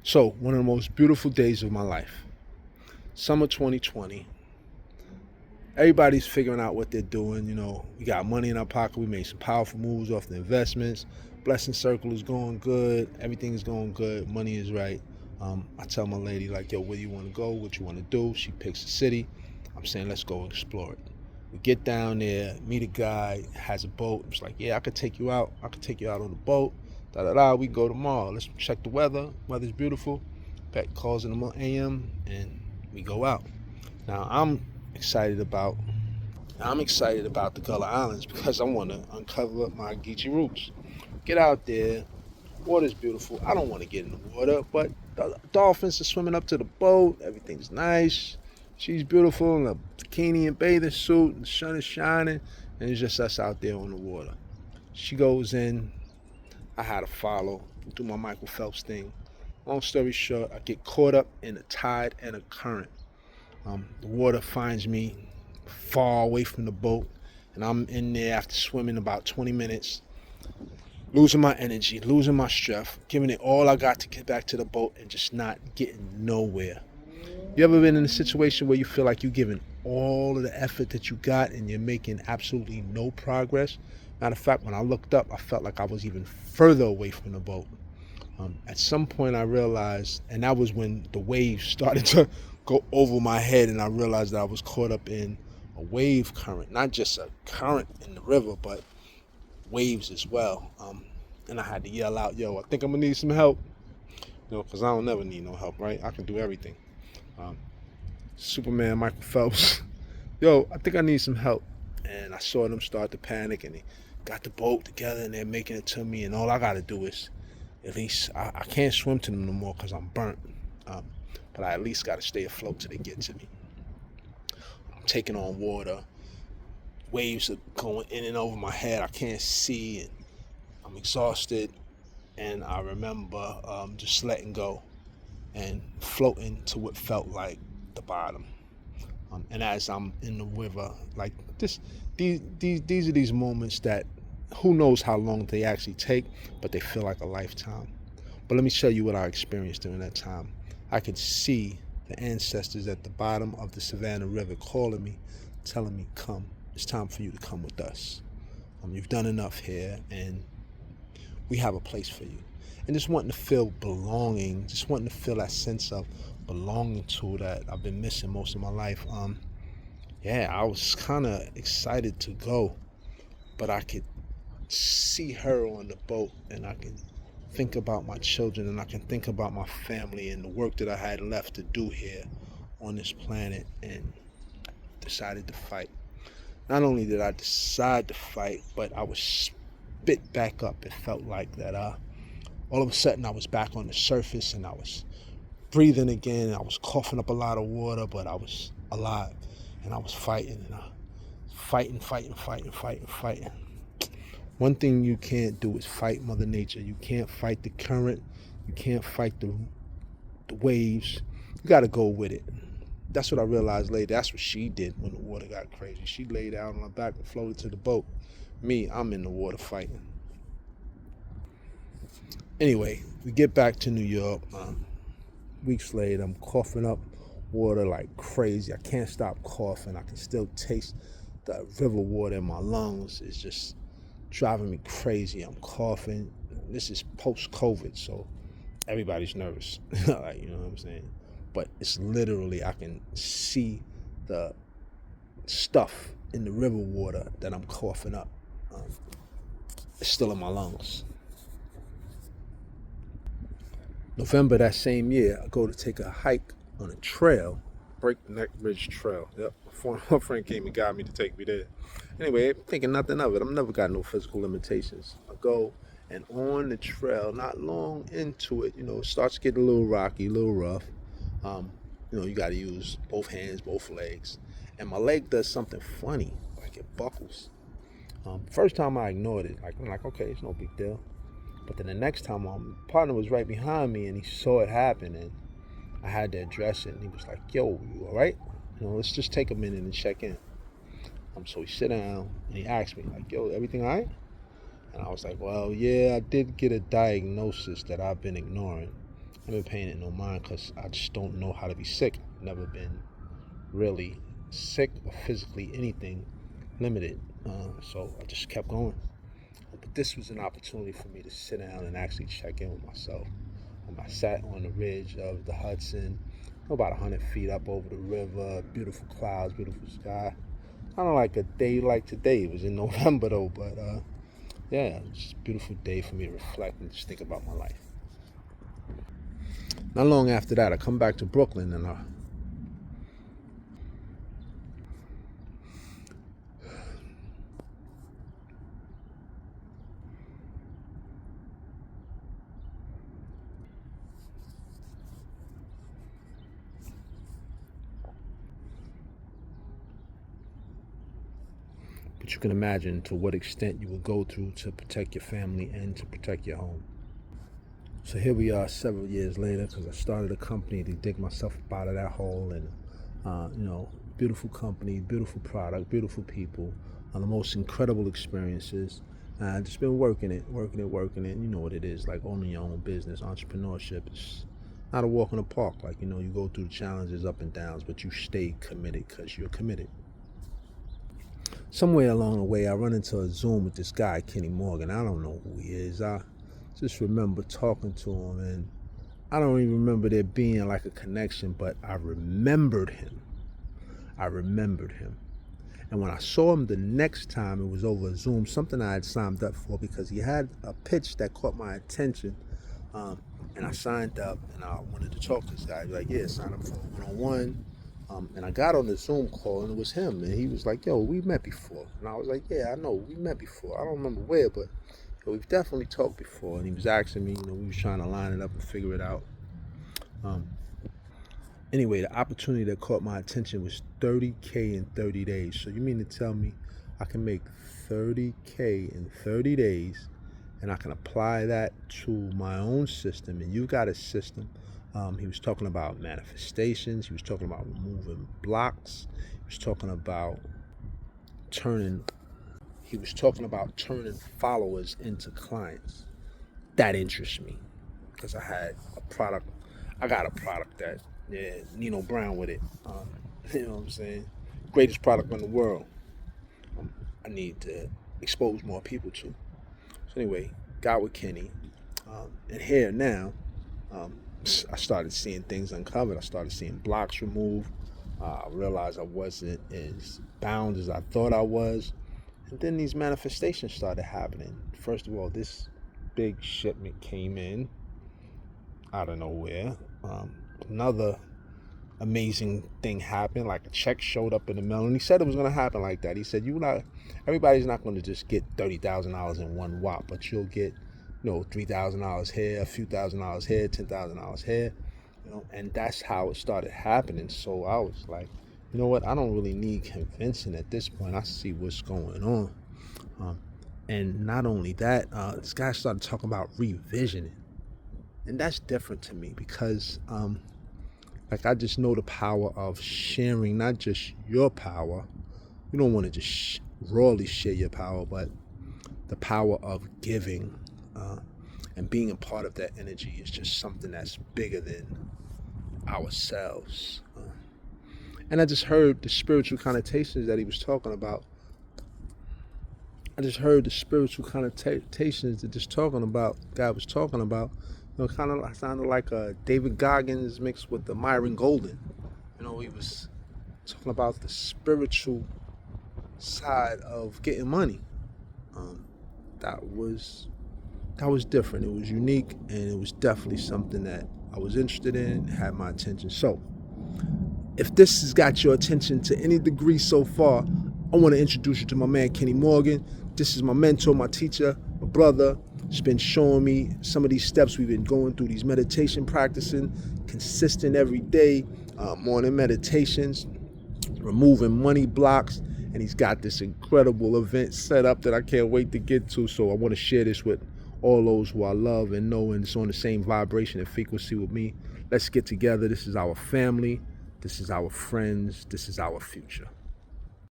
So, one of the most beautiful days of my life, summer 2020. Everybody's figuring out what they're doing. We got money in our pocket. We made some powerful moves off the investments. Blessing circle is going good. Everything is going good. Money is right. I tell my lady, like, yo, where do you want to go? What you want to do? She picks a city. I'm saying, let's go explore it. We get down there, meet a guy, has a boat. It's like, yeah, I could take you out. I could take you out on the boat. Da da da. We go tomorrow. Let's check the weather. Weather's beautiful. Beck calls in the AM, and we go out. Now excited about I'm excited about the Gullah Islands because I want to uncover my Geechee roots. Get out there. Water's beautiful. I don't want to get in the water, but the dolphins are swimming up to the boat. Everything's nice. She's beautiful in a bikini and bathing suit, and the sun is shining, and it's just us out there on the water. She goes in. I had to follow, do my Michael Phelps thing. Long story short, I get caught up in a tide and a current. The water finds me far away from the boat, and I'm in there after swimming about 20 minutes, losing my energy, losing my strength, giving it all I got to get back to the boat, and just not getting nowhere. You ever been in a situation where you feel like you're giving all of the effort that you got and you're making absolutely no progress? Matter of fact, when I looked up, I felt like I was even further away from the boat. At some point, I realized, and that was when the waves started to go over my head, and I realized that I was caught up in a wave current, not just a current in the river, but waves as well. And I had to yell out, yo, I think I'm gonna need some help. Because I don't never need no help, right? I can do everything. Um, Superman, Michael Phelps, yo, I think I need some help. And I saw them start to panic, and they got the boat together, and they're making it to me, and all I gotta do is, at least, I can't swim to them no more because I'm burnt. Um, but I at least got to stay afloat till they get to me. I'm taking on water. Waves are going in and over my head. I can't see, and I'm exhausted. And I remember just letting go and floating to what felt like the bottom. And as I'm in the river, like this, these are these moments that who knows how long they actually take, but they feel like a lifetime. But let me tell you what I experienced during that time. I could see the ancestors at the bottom of the Savannah River calling me, telling me, come, it's time for you to come with us. You've done enough here, and we have a place for you. And just wanting to feel belonging, just wanting to feel that sense of belonging to that I've been missing most of my life. Yeah, I was kind of excited to go, but I could see her on the boat, and I can think about my children, and I can think about my family and the work that I had left to do here on this planet, and decided to fight. Not only did I decide to fight, but I was spit back up. It felt like that all of a sudden I was back on the surface, and I was breathing again. I was coughing up a lot of water, but I was alive, and I was fighting, and fighting. One thing you can't do is fight Mother Nature. You can't fight the current. You can't fight the waves. You got to go with it. That's what I realized later. That's what she did when the water got crazy. She laid down on her back and floated to the boat. Me, I'm in the water fighting. Anyway, we get back to New York. Weeks later, I'm coughing up water like crazy. I can't stop coughing. I can still taste the river water in my lungs. It's just driving me crazy. I'm coughing. This is post-COVID, so everybody's nervous. Like, you know what I'm saying? But it's literally, I can see the stuff in the river water that I'm coughing up. It's still in my lungs. November that same year, I go to take a hike on a trail, Breakneck Ridge Trail. Yep, my friend came and got me to take me there. Anyway, I'm thinking nothing of it. I've never got no physical limitations. I go, and on the trail, not long into it, it starts getting a little rocky, a little rough. Um, you got to use both hands, both legs. And my leg does something funny, like it buckles. First time I ignored it, like I'm like, okay, it's no big deal. But then the next time, my partner was right behind me, and he saw it happen, and I had to address it. And he was like, "Yo, you all right? Let's just take a minute and check in." So he sit down and he asked me, like, "Yo, everything all right?" And I was like, "Well, yeah, I did get a diagnosis that I've been ignoring. I've been paying it no mind because I just don't know how to be sick. I've never been really sick or physically anything limited. So I just kept going. But this was an opportunity for me to sit down and actually check in with myself. I sat on the ridge of the Hudson, about 100 feet up over the river, beautiful clouds, beautiful sky. Kind of like a day like today. It was in November though, but yeah, it's just a beautiful day for me to reflect and just think about my life. Not long after that, I come back to Brooklyn and but you can imagine to what extent you would go through to protect your family and to protect your home. So here we are several years later because I started a company to dig myself up out of that hole and, beautiful company, beautiful product, beautiful people, the most incredible experiences. I've just been working it. You know what it is, like owning your own business, entrepreneurship. It's not a walk in the park. Like, you go through the challenges, up and downs, but you stay committed because you're committed. Somewhere along the way, I run into a Zoom with this guy, Kenny Morgan. I don't know who he is. I just remember talking to him, and I don't even remember there being like a connection, but I remembered him. And when I saw him the next time, it was over Zoom, something I had signed up for because he had a pitch that caught my attention. And I signed up and I wanted to talk to this guy. He was like, yeah, sign up for a one-on-one. And I got on the Zoom call and it was him. And he was like, yo, we met before. And I was like, yeah, I know, we met before. I don't remember where, but we've definitely talked before. And he was asking me, we was trying to line it up and figure it out. Anyway, the opportunity that caught my attention was $30K in 30 days. So you mean to tell me I can make $30K in 30 days and I can apply that to my own system? And you got a system. He was talking about manifestations. He was talking about removing blocks. He was talking about turning followers into clients. That interests me because I got a product that, Nino Brown with it. You know what I'm saying? Greatest product in the world. I need to expose more people to. So anyway, got with Kenny. And here now, I started seeing things uncovered. I started seeing blocks removed. I realized I wasn't as bound as I thought I was. And then these manifestations started happening. First of all, this big shipment came in out of nowhere. Another amazing thing happened, like a check showed up in the mail, and he said it was going to happen like that. He said, everybody's not going to just get $30,000 in one whop, but you'll get, $3,000 here, a few $1,000s here, $10,000 here, and that's how it started happening. So I was like, you know what? I don't really need convincing at this point. I see what's going on. And not only that, this guy started talking about revisioning. And that's different to me because I just know the power of sharing, not just your power. You don't want to just rawly share your power, but the power of giving and being a part of that energy is just something that's bigger than ourselves. And I just heard the spiritual connotations that he was talking about. God was talking about. Kind of sounded like David Goggins mixed with the Myron Golden. He was talking about the spiritual side of getting money. That was different. It was unique, and it was definitely something that I was interested in, had my attention. So, if this has got your attention to any degree so far, I want to introduce you to my man, Kenny Morgan. This is my mentor, my teacher, my brother. He's been showing me some of these steps we've been going through, these meditation practicing, consistent every day, morning meditations, removing money blocks, and he's got this incredible event set up that I can't wait to get to. So I want to share this with all those who I love and know and it's on the same vibration and frequency with me. Let's get together. This is our family. This is our friends. This is our future.